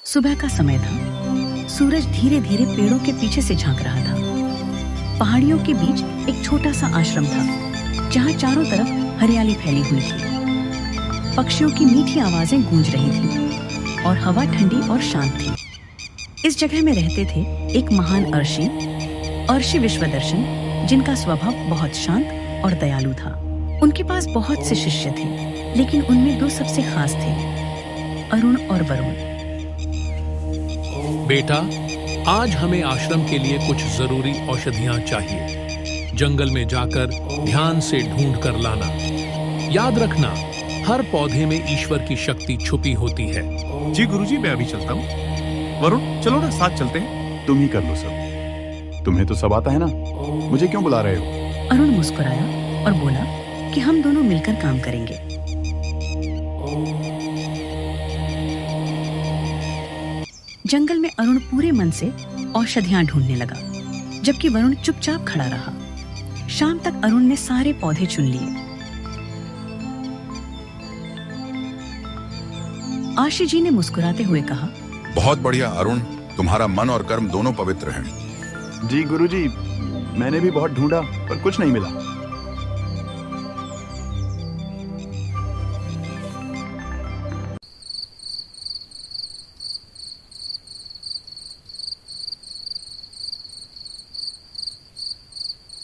सुबह का समय था। सूरज धीरे धीरे पेड़ों के पीछे से झांक रहा था। पहाड़ियों के बीच एक छोटा सा आश्रम था, जहाँ चारों तरफ हरियाली फैली हुई थी। पक्षियों की मीठी आवाजें गूंज रही थीं और हवा ठंडी और शांत थी। इस जगह में रहते थे एक महान अर्षि विश्वदर्शन, जिनका स्वभाव बहुत शांत और दयालु था। उनके पास बहुत से शिष्य थे, लेकिन उनमें दो सबसे खास थे, अरुण और वरुण। बेटा, आज हमें आश्रम के लिए कुछ जरूरी औषधियां चाहिए। जंगल में जाकर ध्यान से ढूंढ कर लाना। याद रखना, हर पौधे में ईश्वर की शक्ति छुपी होती है। जी गुरुजी, मैं अभी चलता हूँ। वरुण, चलो ना, साथ चलते हैं। तुम ही कर लो सब। तुम्हें तो सब आता है ना, मुझे क्यों बुला रहे हो? अरुण मुस्कुराया और बोला कि हम दोनों मिलकर काम करेंगे। जंगल में अरुण पूरे मन से औषधियां ढूंढने लगा, जबकि वरुण चुपचाप खड़ा रहा। शाम तक अरुण ने सारे पौधे चुन लिए। आशी जी ने मुस्कुराते हुए कहा, बहुत बढ़िया अरुण, तुम्हारा मन और कर्म दोनों पवित्र हैं। जी गुरुजी, मैंने भी बहुत ढूंढा पर कुछ नहीं मिला।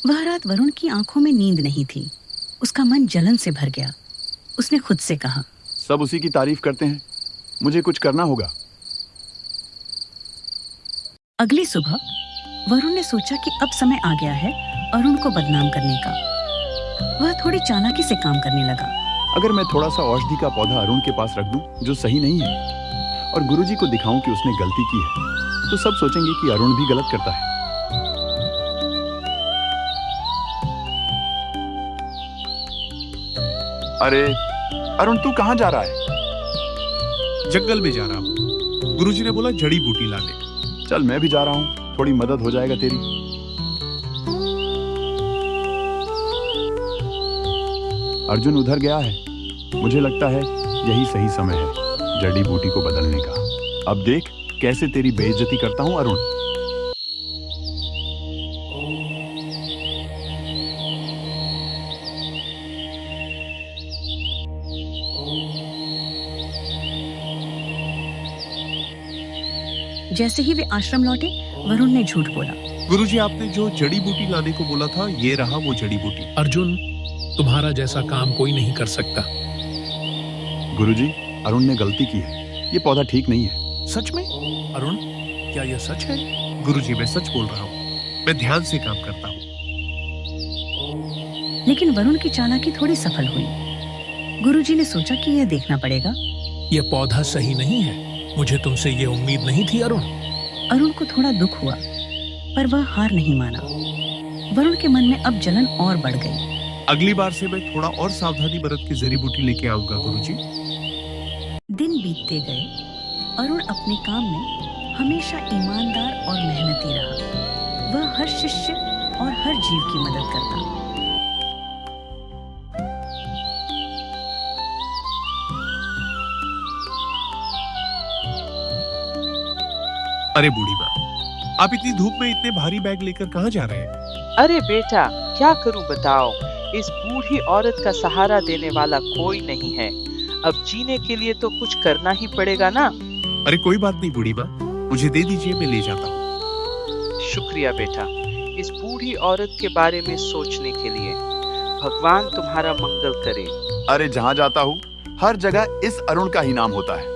वह रात वरुण की आंखों में नींद नहीं थी। उसका मन जलन से भर गया। उसने खुद से कहा, सब उसी की तारीफ करते हैं, मुझे कुछ करना होगा। अगली सुबह वरुण ने सोचा कि अब समय आ गया है अरुण को बदनाम करने का। वह थोड़ी चालाकी से काम करने लगा। अगर मैं थोड़ा सा औषधि का पौधा अरुण के पास रख दूं, जो सही नहीं है, और गुरुजी को दिखाऊं कि उसने गलती की है, तो सब सोचेंगे कि अरुण भी गलत करता है। अरे अरुण, तू कहाँ जा रहा है? जंगल में जा रहा हूँ। गुरुजी ने बोला जड़ी बूटी लाने। चल, मैं भी जा रहा हूँ, थोड़ी मदद हो जाएगा तेरी। अर्जुन उधर गया है। मुझे लगता है यही सही समय है जड़ी बूटी को बदलने का। अब देख कैसे तेरी बेइज्जती करता हूँ अरुण। जैसे ही वे आश्रम लौटे, वरुण ने झूठ बोला। गुरुजी, आपने जो जड़ी बूटी लाने को बोला था, ये रहा वो जड़ी बूटी। अर्जुन, तुम्हारा जैसा काम कोई नहीं कर सकता। गुरुजी, अरुण ने गलती की है। ये पौधा ठीक नहीं है। सच में? अरुण, क्या यह सच है? गुरुजी, मैं सच बोल रहा हूँ। मैं ध्यान से काम करता हूँ। लेकिन वरुण की चालाकी थोड़ी सफल हुई। गुरुजी ने सोचा कि यह देखना पड़ेगा। यह पौधा सही नहीं है। मुझे तुमसे ये उम्मीद नहीं थी अरुण। अरुण को थोड़ा दुख हुआ, पर वह हार नहीं माना। वरुण के मन में अब जलन और बढ़ गई। अगली बार से मैं थोड़ा और सावधानी बरत के जड़ी बूटी लेके आऊंगा गुरुजी। दिन बीतते गए। अरुण अपने काम में हमेशा ईमानदार और मेहनती रहा। वह हर शिष्य और हर जीव की मदद करता। अरे बूढ़ी माँ, आप इतनी धूप में इतने भारी बैग लेकर कहाँ जा रहे हैं? अरे बेटा, क्या करूं बताओ। इस बूढ़ी औरत का सहारा देने वाला कोई नहीं है। अब जीने के लिए तो कुछ करना ही पड़ेगा ना। अरे कोई बात नहीं बूढ़ी माँ, मुझे दे दीजिए, मैं ले जाता हूँ। शुक्रिया बेटा, इस बूढ़ी औरत के बारे में सोचने के लिए। भगवान तुम्हारा मंगल करे। अरे जहाँ जाता हूँ, हर जगह इस अरुण का ही नाम होता है।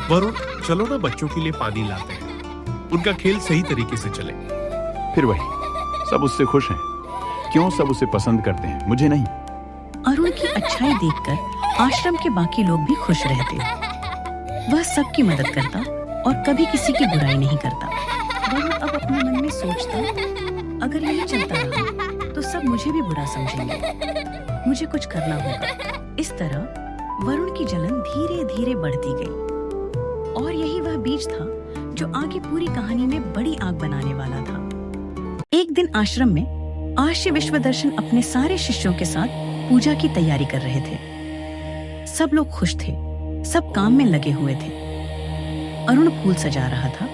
वरुण, चलो ना, बच्चों के लिए पानी लाते हैं। उनका खेल सही तरीके से चले। फिर वही, सब उससे खुश हैं। क्यों सब उसे पसंद करते हैं, मुझे नहीं। अरुण की अच्छाई देखकर आश्रम के बाकी लोग भी खुश रहते। वह सबकी मदद करता और कभी किसी की बुराई नहीं करता। वरुण अब अपने मन में सोचता, अगर यही चलता रहा तो सब मुझे भी बुरा समझेंगे। मुझे कुछ करना होगा। इस तरह वरुण की जलन धीरे धीरे बढ़ती गई। और यही वह बीज था जो आगे पूरी कहानी में बड़ी आग बनाने वाला था। एक दिन आश्रम में आश्य विश्वदर्शन अपने सारे शिष्यों के साथ पूजा की तैयारी कर रहे थे। सब लोग खुश थे, सब काम में लगे हुए थे। अरुण फूल सजा रहा था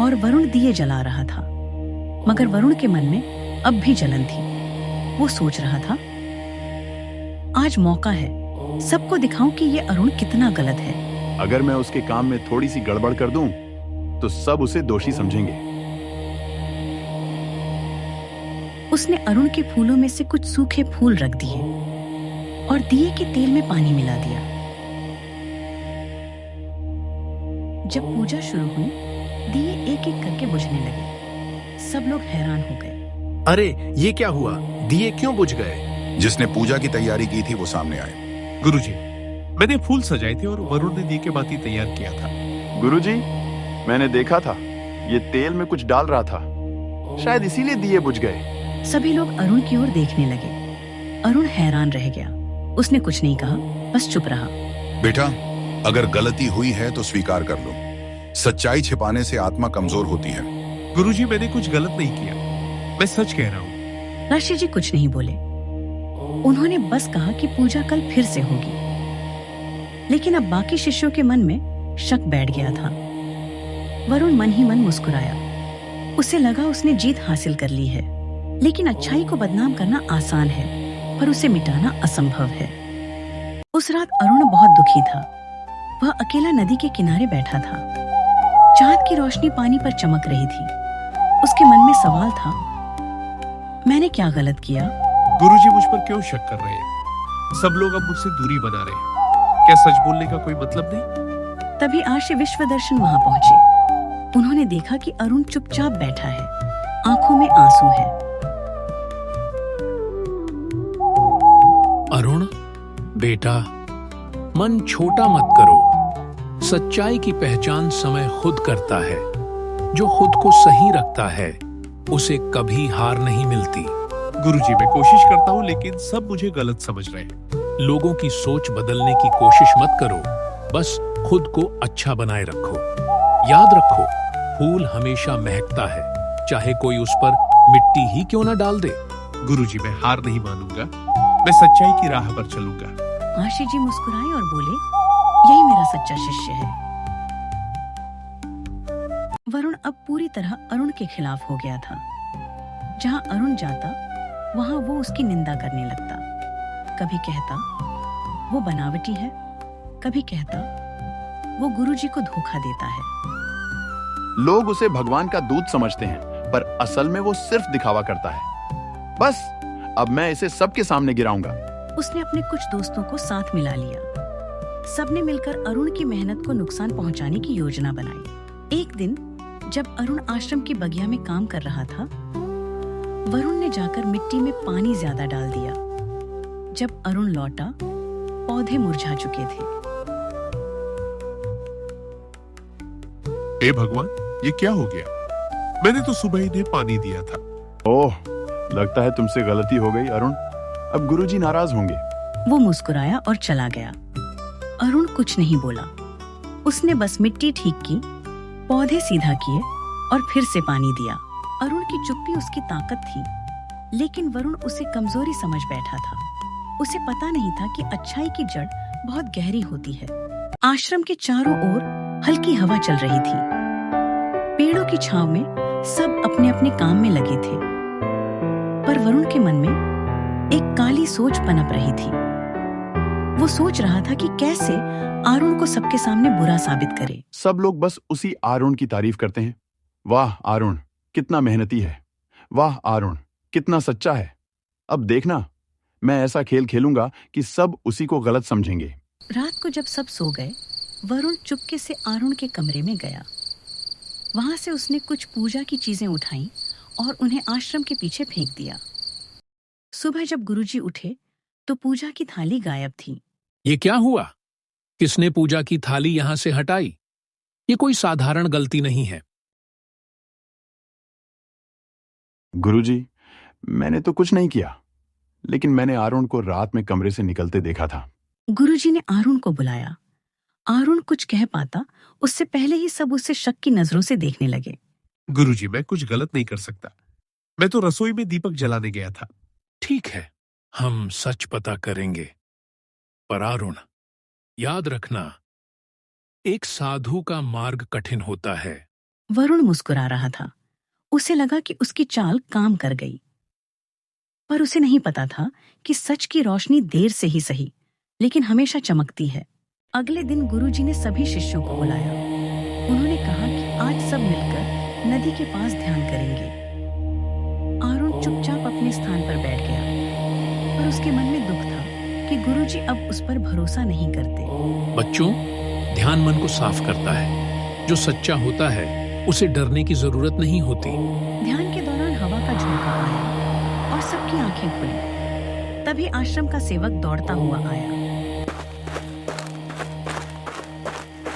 और वरुण दिए जला रहा था, मगर वरुण के मन में अब भी जलन थी। वो सोच रहा था, आज मौका है, सबको दिखाऊं कि ये अरुण कितना गलत है। अगर मैं उसके काम में थोड़ी सी गड़बड़ कर दूं, तो सब उसे दोषी समझेंगे। उसने अरुण के फूलों में से कुछ सूखे फूल रख दिए और दिए के तेल में पानी मिला दिया। जब पूजा शुरू हुई, दिए एक एक करके बुझने लगे। सब लोग हैरान हो गए। अरे ये क्या हुआ, दिए क्यों बुझ गए? जिसने पूजा की तैयारी की थी वो सामने आए। गुरुजी, मैंने फूल सजाए थे और वरुण ने दिए के बाती तैयार किया था। गुरुजी, मैंने देखा था, ये तेल में कुछ डाल रहा था, शायद इसीलिए दिए बुझ गए। सभी लोग अरुण की ओर देखने लगे। अरुण हैरान रह गया। उसने कुछ नहीं कहा, बस चुप रहा। बेटा, अगर गलती हुई है तो स्वीकार कर लो। सच्चाई छिपाने से आत्मा कमजोर होती है। गुरुजी, मैंने कुछ गलत नहीं किया, मैं सच कह रहा हूँ। ऋषि जी कुछ नहीं बोले। उन्होंने बस कहा कि पूजा कल फिर से होगी। लेकिन अब बाकी शिष्यों के मन में शक बैठ गया था। वरुण मन ही मन मुस्कुराया। उसे लगा उसने जीत हासिल कर ली है। लेकिन अच्छाई को बदनाम करना आसान है, पर उसे मिटाना असंभव है। उस रात अरुण बहुत दुखी था। वह अकेला नदी के किनारे बैठा था। चांद की रोशनी पानी पर चमक रही थी। उसके मन में सवाल था, मैंने क्या गलत किया? गुरुजी मुझ पर क्यों शक कर रहे हैं? सब लोग अब मुझसे दूरी बना रहे हैं। क्या सच बोलने का कोई मतलब नहीं? तभी आश्य विश्वदर्शन वहां पहुंचे। उन्होंने देखा कि अरुण चुपचाप बैठा है, आंखों में आंसू है। अरुण, बेटा, मन छोटा मत करो। सच्चाई की पहचान समय खुद करता है। जो खुद को सही रखता है, उसे कभी हार नहीं मिलती। गुरुजी, मैं कोशिश करता हूँ, लेकिन सब मुझे गलत समझ रहे हैं। लोगों की सोच बदलने की कोशिश मत करो, बस खुद को अच्छा बनाए रखो। याद रखो, फूल हमेशा महकता है, चाहे कोई उस पर मिट्टी ही क्यों ना डाल दे। गुरुजी, मैं हार नहीं मानूंगा, मैं सच्चाई की राह पर चलूंगा। आशी जी मुस्कुराए और बोले, यही मेरा सच्चा शिष्य है। वरुण अब पूरी तरह अरुण के खिलाफ हो गया था। जहां अरुण जाता, वहां वो उसकी निंदा करने लगता। कभी कहता वो बनावटी है, कभी कहता वो गुरुजी को धोखा देता है। लोग उसे भगवान का दूत समझते हैं, पर असल में वो सिर्फ दिखावा करता है। बस अब मैं इसे सबके सामने गिराऊंगा। उसने अपने कुछ दोस्तों को साथ मिला लिया। सबने मिलकर अरुण की मेहनत को नुकसान पहुंचाने की योजना बनाई। एक दिन जब अरुण आश्रम की बगिया में काम कर रहा था, वरुण ने जाकर मिट्टी में पानी ज्यादा डाल दिया। जब अरुण लौटा, पौधे मुरझा चुके थे। हे भगवान, ये क्या हो गया? मैंने तो सुबह इन्हें पानी दिया था। ओह, लगता है तुमसे गलती हो गई अरुण। अब गुरुजी नाराज होंगे। वो मुस्कुराया और चला गया। अरुण कुछ नहीं बोला। उसने बस मिट्टी ठीक की, पौधे सीधा किए और फिर से पानी दिया। अरुण की चुप्पी उसकी ताकत थी, लेकिन वरुण उसे कमजोरी समझ बैठा था। उसे पता नहीं था कि अच्छाई की जड़ बहुत गहरी होती है। आश्रम के चारों ओर हल्की हवा चल रही थी। पेड़ों की छांव में सब अपने अपने काम में लगे थे, पर वरुण के मन में एक काली सोच पनप रही थी। वो सोच रहा था कि कैसे आरुण को सबके सामने बुरा साबित करे। सब लोग बस उसी आरुण की तारीफ करते हैं। वाह आरुण, कितना मेहनती है। वाह आरुण, कितना सच्चा है। अब देखना, मैं ऐसा खेल खेलूंगा कि सब उसी को गलत समझेंगे। रात को जब सब सो गए, वरुण चुपके से आरुण के कमरे में गया। वहां से उसने कुछ पूजा की चीजें उठाई और उन्हें आश्रम के पीछे फेंक दिया। सुबह जब गुरुजी उठे तो पूजा की थाली गायब थी। ये क्या हुआ? किसने पूजा की थाली यहां से हटाई? ये कोई साधारण गलती नहीं है। गुरुजी, मैंने तो कुछ नहीं किया, लेकिन मैंने आरुण को रात में कमरे से निकलते देखा था। गुरुजी ने आरुण को बुलाया। आरुण कुछ कह पाता उससे पहले ही सब उसे शक की नजरों से देखने लगे। गुरुजी, मैं कुछ गलत नहीं कर सकता। मैं तो रसोई में दीपक जलाने गया था। ठीक है, हम सच पता करेंगे। पर आरुण, याद रखना, एक साधु का मार्ग कठिन होता है। वरुण मुस्कुरा रहा था। उसे लगा कि उसकी चाल काम कर गई। पर उसे नहीं पता था कि सच की रोशनी देर से ही सही, लेकिन हमेशा चमकती है। अगले दिन गुरुजी ने सभी शिष्यों को बुलाया। उन्होंने कहा कि आज सब मिलकर नदी के पास ध्यान करेंगे। आरुण चुपचाप अपने स्थान पर बैठ गया, पर उसके मन में दुख था कि गुरुजी अब उस पर भरोसा नहीं करते। बच्चों, ध्यान मन को साफ करता है। जो सच्चा होता है उसे डरने की जरूरत नहीं होती। ध्यान के दौरान हवा का झोंका आया और सबकी आंखें खुली। तभी आश्रम का सेवक दौड़ता हुआ आया।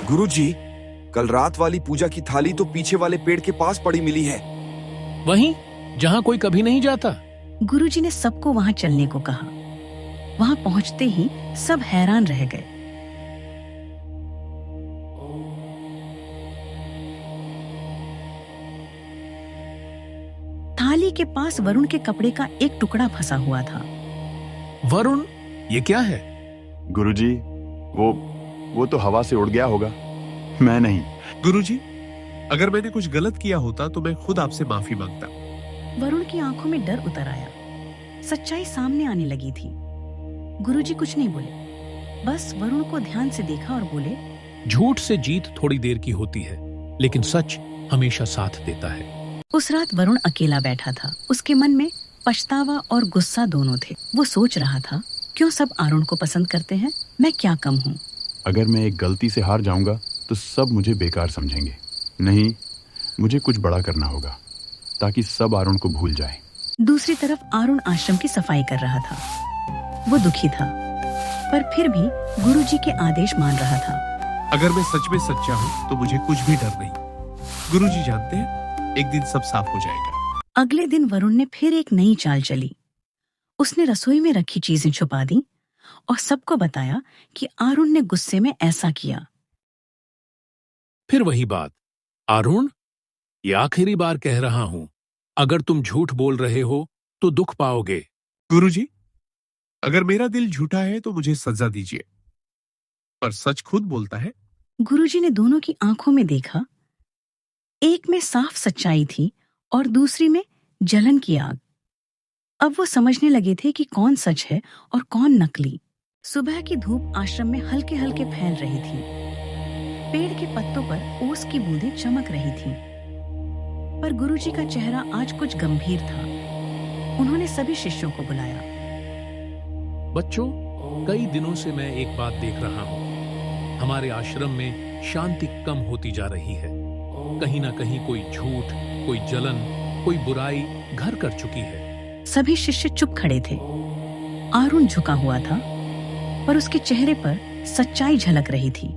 गुरुजी, कल रात वाली पूजा की थाली तो पीछे वाले पेड़ के पास पड़ी मिली है। वहीं जहां कोई कभी नहीं जाता। गुरुजी ने सबको वहां चलने को कहा। वहां पहुंचते ही सब हैरान रह गए। थाली के पास वरुण के कपड़े का एक टुकड़ा फंसा हुआ था। वरुण, ये क्या है? गुरुजी, वो तो हवा से उड़ गया होगा, मैं नहीं। गुरुजी, अगर मैंने कुछ गलत किया होता तो मैं खुद आपसे माफी मांगता। वरुण की आंखों में डर उतर आया। सच्चाई सामने आने लगी थी। गुरुजी कुछ नहीं बोले, बस वरुण को ध्यान से देखा और बोले, झूठ से जीत थोड़ी देर की होती है, लेकिन सच हमेशा साथ देता है। उस रात वरुण अकेला बैठा था। उसके मन में पछतावा और गुस्सा दोनों थे। वो सोच रहा था, क्यों सब आरुण को पसंद करते हैं? मैं क्या कम हूँ? अगर मैं एक गलती से हार जाऊंगा तो सब मुझे बेकार समझेंगे। नहीं, मुझे कुछ बड़ा करना होगा ताकि सब आरुण को भूल जाए। दूसरी तरफ आरुण आश्रम की सफाई कर रहा था। वो दुखी था, पर फिर भी गुरुजी के आदेश मान रहा था। अगर मैं सच में सच्चा हूँ तो मुझे कुछ भी डर नहीं। गुरुजी जानते हैं, एक दिन सब साफ हो जाएगा। अगले दिन वरुण ने फिर एक नई चाल चली। उसने रसोई में रखी चीजें छुपा दी और सबको बताया कि आरुण ने गुस्से में ऐसा किया। फिर वही बात, आरुण, ये आखिरी बार कह रहा हूं, अगर तुम झूठ बोल रहे हो तो दुख पाओगे। गुरुजी, अगर मेरा दिल झूठा है तो मुझे सजा दीजिए, पर सच खुद बोलता है। गुरुजी ने दोनों की आंखों में देखा। एक में साफ सच्चाई थी और दूसरी में जलन की आग। अब वो समझने लगे थे कि कौन सच है और कौन नकली। सुबह की धूप आश्रम में हल्के हल्के फैल रही थी। पेड़ के पत्तों पर ओस की बूंदें चमक रही थीं। पर गुरुजी का चेहरा आज कुछ गंभीर था। उन्होंने सभी शिष्यों को बुलाया। बच्चों, कई दिनों से मैं एक बात देख रहा हूं। हमारे आश्रम में शांति कम होती जा रही है। कहीं ना कहीं कोई झूठ, कोई जलन, कोई बुराई घर कर चुकी है। सभी शिष्य चुप खड़े थे। आरुण झुका हुआ था, पर उसके चेहरे पर सच्चाई झलक रही थी।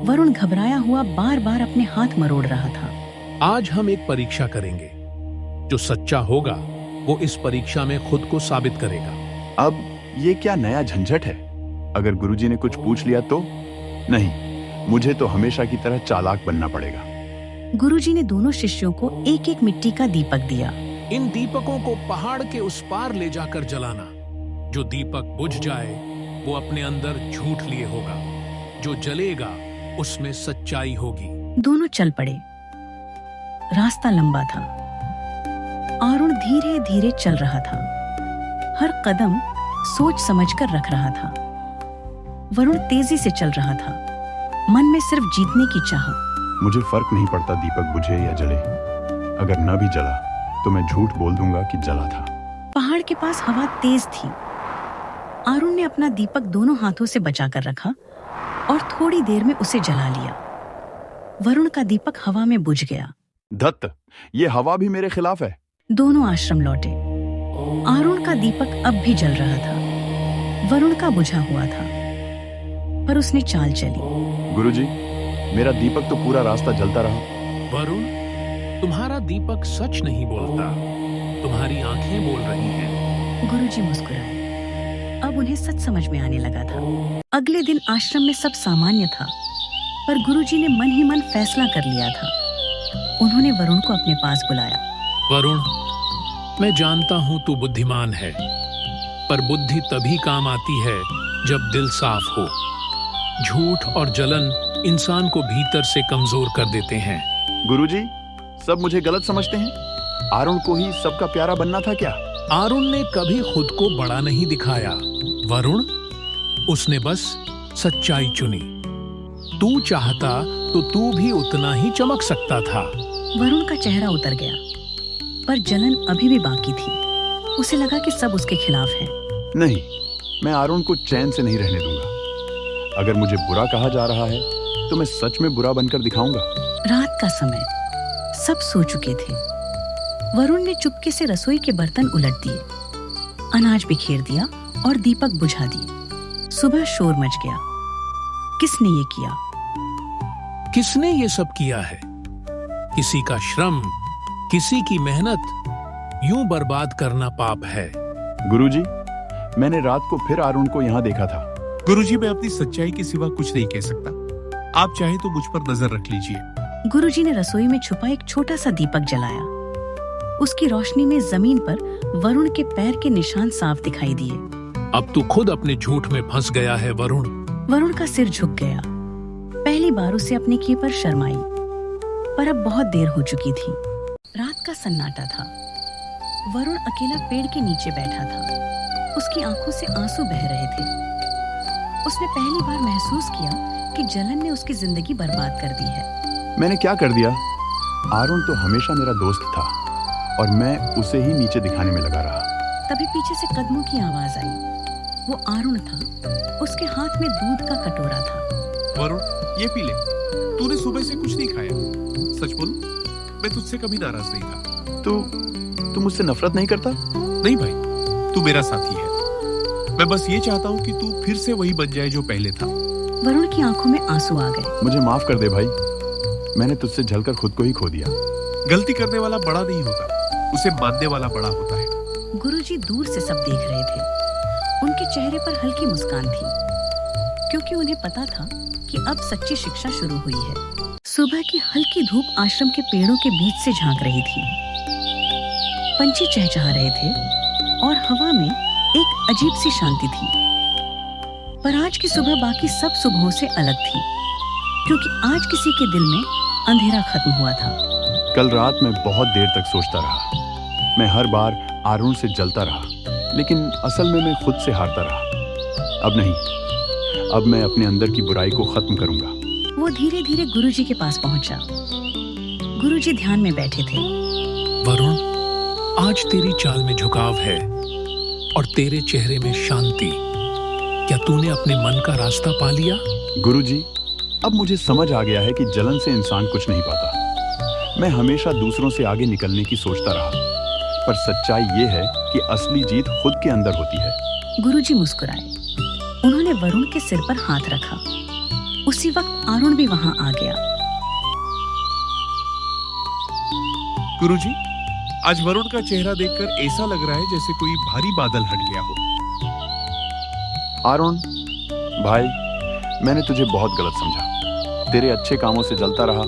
वरुण घबराया हुआ बार बार अपने हाथ मरोड़ रहा था। आज हम एक परीक्षा करेंगे। जो सच्चा होगा वो इस परीक्षा में खुद को साबित करेगा। अब ये क्या नया झंझट है? अगर गुरुजी ने कुछ पूछ लिया तो? नहीं, मुझे तो हमेशा की तरह चालाक बनना पड़ेगा। गुरुजी ने दोनों शिष्यों को एक एक मिट्टी का दीपक दिया। इन दीपकों को पहाड़ के उस पार ले जाकर जलाना। जो दीपक बुझ जाए वो अपने अंदर झूठ लिए होगा। जो जलेगा उसमें सच्चाई होगी। दोनों चल पड़े। रास्ता लंबा था। आरुण धीरे धीरे चल रहा था। हर कदम सोच समझकर रख रहा था। वरुण तेजी से चल रहा था, मन में सिर्फ जीतने की चाह। मुझे फर्क नहीं पड़ता दीपक बुझे या जले। अगर न भी जला तो मैं झूठ बोल दूंगा कि जला था। पहाड़ के पास हवा तेज थी। आरुण ने अपना दीपक दोनों हाथों से बचाकर रखा और थोड़ी देर में उसे जला लिया। वरुण का दीपक हवा में बुझ गया। धत्त, ये हवा भी मेरे खिलाफ है। दोनों आश्रम लौटे। आरुण का दीपक अब भी जल रहा था। वरुण का बुझा हुआ था, पर उसने चाल चली। गुरुजी, मेरा दीपक तो पूरा रास्ता जलता रहा। वरुण, तुम्हारा दीपक सच नहीं बोलता, तुम्हारी आंखें बोल रही हैं। गुरुजी मुस्कुराए। अब उन्हें सच समझ में आने लगा था। अगले दिन आश्रम में सब सामान्य था, पर गुरुजी ने मन ही मन फैसला कर लिया था। उन्होंने वरुण को अपने पास बुलाया। वरुण, मैं जानता हूं तू बुद्धिमान है, पर बुद्धि तभी काम आती है जब दिल साफ हो। झूठ और जलन इंसान को भीतर से कमजोर कर देते हैं। गुरुजी, सब मुझे गलत समझते हैं। आरुण को ही सबका प्यारा बनना था क्या? आरुण ने कभी खुद को बड़ा नहीं दिखाया वरुण, उसने बस सच्चाई चुनी। तू चाहता तो तू भी उतना ही चमक सकता था। वरुण का चेहरा उतर गया, पर जलन अभी भी बाकी थी। उसे लगा कि सब उसके खिलाफ है। नहीं, मैं आरुण को चैन से नहीं रहने दूंगा। अगर मुझे बुरा कहा जा रहा है तो मैं सच में बुरा बनकर दिखाऊंगा। रात का समय, सब सो चुके थे। वरुण ने चुपके से रसोई के बर्तन उलट दिए, अनाज बिखेर दिया और दीपक बुझा दिए। सुबह शोर मच गया। किसने ये किया? किसने ये सब किया है? किसी का श्रम, किसी की मेहनत यूं बर्बाद करना पाप है। गुरुजी, मैंने रात को फिर आरुण को यहाँ देखा था। गुरुजी, मैं अपनी सच्चाई के सिवा कुछ नहीं कह सकता। आप चाहे तो मुझ पर नजर रख लीजिए। गुरुजी ने रसोई में छुपा एक छोटा सा दीपक जलाया। उसकी रोशनी में जमीन पर वरुण के पैर के निशान साफ दिखाई दिए। अब तू खुद अपने झूठ में फंस गया है वरुण। वरुण का सिर झुक गया। पहली बार उसे अपने किए पर शर्म आई, पर अब बहुत देर हो चुकी थी। रात का सन्नाटा था। वरुण अकेला पेड़ के नीचे बैठा था। उसकी आंखों से आंसू बह रहे थे। उसने पहली बार महसूस किया कि जलन ने उसकी जिंदगी बर्बाद कर दी है। मैंने क्या कर दिया? आरुण तो हमेशा मेरा दोस्त था और मैं उसे ही नीचे दिखाने में लगा रहा। तभी पीछे से कदमों की आवाज आई। वो आरुण था। उसके हाथ में दूध का कटोरा था। वरुण, ये पी ले। तूने सुबह से कुछ नहीं खाया। सच बोल, मैं तुझसे कभी नाराज नहीं था। तू मुझसे नफरत नहीं करता? नहीं भाई, तू मेरा साथी है। मैं बस ये चाहता हूँ कि तू फिर से वही बन जाए जो पहले था। वरुण की आंखों में आंसू आ गए। मुझे माफ कर दे भाई, मैंने तुझसे जलकर खुद को ही खो दिया। गलती करने वाला बड़ा नहीं होता, उसे मानने वाला बड़ा होता है। गुरुजी दूर से सब देख रहे थे। उनके चेहरे पर हल्की मुस्कान थी, क्योंकि उन्हें पता था कि अब सच्ची शिक्षा शुरू हुई है। सुबह की हल्की धूप आश्रम के पेड़ों के बीच से झांक रही थी। पंछी चहचहा रहे थे और हवा में एक अजीब सी शांति थी। पर आज की सुबह बाकी सब सुबहों से अलग थी, क्योंकि आज किसी के दिल में अंधेरा खत्म हुआ था। कल रात मैं बहुत देर तक सोचता रहा। मैं हर बार आरुण से जलता रहा, लेकिन असल में मैं खुद से हारता रहा। अब नहीं, अब मैं अपने अंदर की बुराई को खत्म करूंगा। वो धीरे धीरे गुरुजी के पास पहुंचा। गुरुजी ध्यान में बैठे थे। वरुण, आज तेरी चाल में झुकाव है और तेरे चेहरे में शांति। क्या तूने अपने मन का रास्ता पा लिया? गुरुजी, अब मुझे समझ आ गया है कि जलन से इंसान कुछ नहीं पाता। मैं हमेशा दूसरों से आगे निकलने की सोचता रहा, पर सच्चाई ये है कि असली जीत खुद के अंदर होती है। गुरुजी मुस्कुराए। उन्होंने वरुण के सिर पर हाथ रखा। उसी वक्त आरुण भी वहां आ गया। गुरुजी, आज वरुण का चेहरा देखकर ऐसा लग रहा है जैसे कोई भारी बादल हट गया हो। आरुण भाई, मैंने तुझे बहुत गलत समझा। तेरे अच्छे कामों से जलता रहा,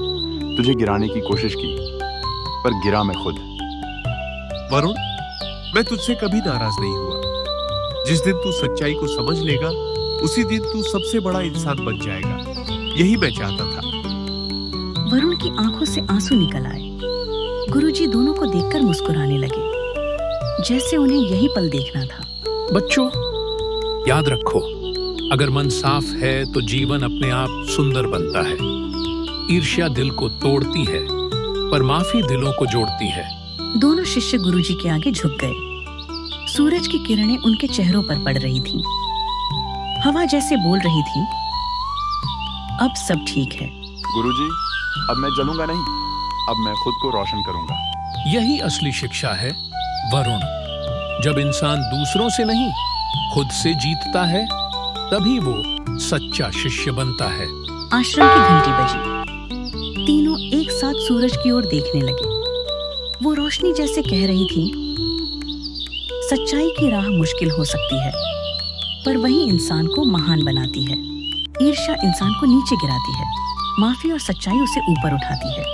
तुझे गिराने की कोशिश की, पर गिरा मैं खुद। वरुण, मैं तुझसे कभी नाराज नहीं हुआ। जिस दिन तू सच्चाई को समझ लेगा, उसी दिन तू सबसे बड़ा इंसान बन जाएगा। यही मैं चाहता था। वरुण की आंखों से आंसू निकल आए। गुरुजी दोनों को देखकर मुस्कुराने लगे, जैसे उन्हें यही पल देखना था। बच्चों, याद रखो, अगर मन साफ है तो जीवन अपने आप सुंदर बनता है। ईर्ष्या दिल को तोड़ती है, पर माफी दिलों को जोड़ती है। दोनों शिष्य गुरुजी के आगे झुक गए। सूरज की किरणें उनके चेहरों पर पड़ रही थीं। हवा जैसे बोल रही थी, अब सब ठीक है। गुरुजी, अब मैं जलूंगा नहीं, अब मैं खुद को रोशन करूंगा। यही असली शिक्षा है वरुण। जब इंसान दूसरों से नहीं, खुद से जीतता है, तभी वो सच्चा शिष्य बनता है। आश्रम की घंटी बजी। तीनों एक साथ सूरज की ओर देखने लगे। वो रोशनी जैसे कह रही थी, सच्चाई की राह मुश्किल हो सकती है, पर वही इंसान को महान बनाती है। ईर्ष्या इंसान को नीचे गिराती है, माफी और सच्चाई उसे ऊपर उठाती है।